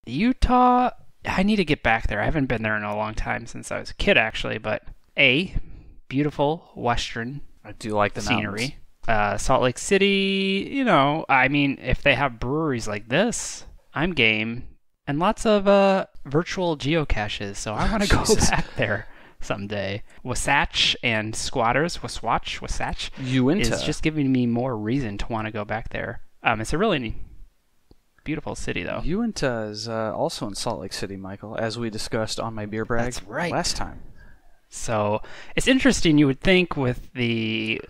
Utah, I need to get back there. I haven't been there in a long time since I was a kid, actually. But beautiful western I do like the scenery. Salt Lake City, I mean, if they have breweries like this, I'm game. And lots of virtual geocaches, so I want to go back there someday. Wasatch and Squatters, Wasatch Uinta is just giving me more reason to want to go back there. It's a really beautiful city, though. Uinta is also in Salt Lake City, Michael, as we discussed on my beer brag That's right. last time. So it's interesting. You would think with the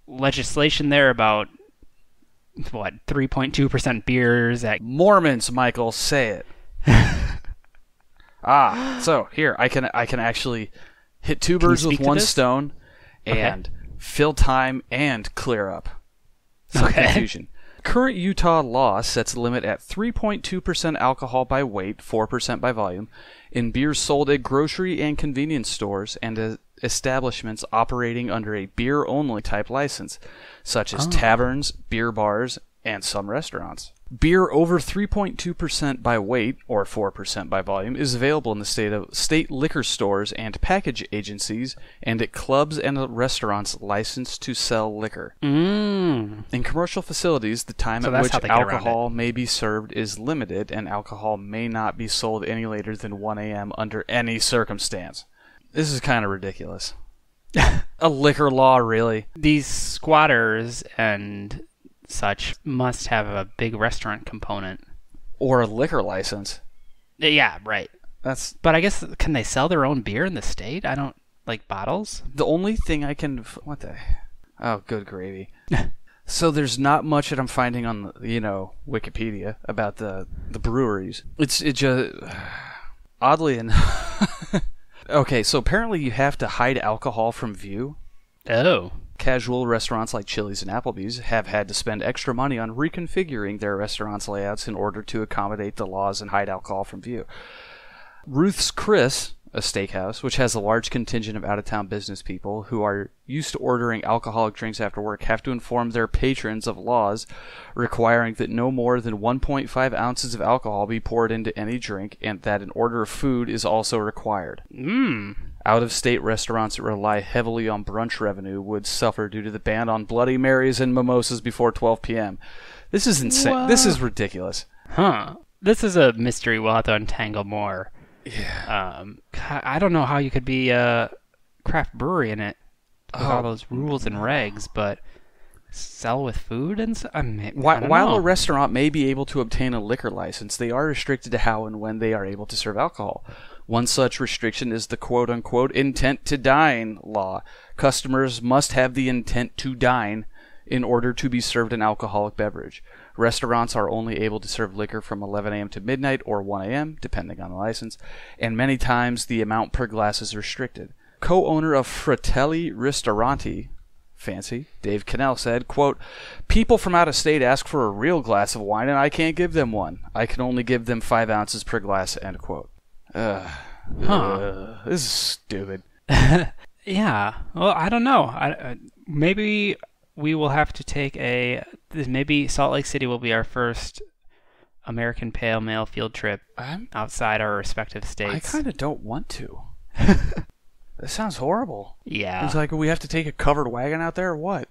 legislation there about 3.2% beers at Mormons, Michael, say it. So here I can actually hit two birds with one stone and fill time and clear up some confusion. Current Utah law sets a limit at 3.2% alcohol by weight, 4% by volume, in beers sold at grocery and convenience stores and establishments operating under a beer-only type license, such as taverns, beer bars, and some restaurants. Beer over 3.2% by weight, or 4% by volume, is available in the state liquor stores and package agencies and at clubs and restaurants licensed to sell liquor. In commercial facilities, the time at which alcohol may be served is limited, and alcohol may not be sold any later than 1 a.m. under any circumstance. This is kind of ridiculous. A liquor law, really? These squatters and such must have a big restaurant component. Or a liquor license. Yeah, right. But I guess, can they sell their own beer in the state? I don't, like bottles? The only thing I can... What the... Oh, good gravy. So there's not much that I'm finding on, Wikipedia about the breweries. It just... Oddly enough... Okay, so apparently you have to hide alcohol from view. Oh. Casual restaurants like Chili's and Applebee's have had to spend extra money on reconfiguring their restaurants' layouts in order to accommodate the laws and hide alcohol from view. Ruth's Chris, a steakhouse, which has a large contingent of out-of-town business people who are used to ordering alcoholic drinks after work, have to inform their patrons of laws requiring that no more than 1.5 ounces of alcohol be poured into any drink, and that an order of food is also required. Out-of-state restaurants that rely heavily on brunch revenue would suffer due to the ban on Bloody Marys and mimosas before 12 p.m. This is insane. What? This is ridiculous. This is a mystery we'll have to untangle more. Yeah. I don't know how you could be a craft brewery in it with all those rules and regs, but sell with food and while a restaurant may be able to obtain a liquor license, they are restricted to how and when they are able to serve alcohol. One such restriction is the quote-unquote intent to dine law. Customers must have the intent to dine in order to be served an alcoholic beverage. Restaurants are only able to serve liquor from 11 a.m. to midnight or 1 a.m., depending on the license, and many times the amount per glass is restricted. Co-owner of Fratelli Ristoranti, fancy, Dave Cannell said, quote, "People from out of state ask for a real glass of wine and I can't give them one. I can only give them 5 ounces per glass," end quote. This is stupid. Yeah. Well, I don't know. Maybe we will have to take maybe Salt Lake City will be our first American Pale Ale field trip outside our respective states. I kind of don't want to. That sounds horrible. Yeah. It's like we have to take a covered wagon out there or what?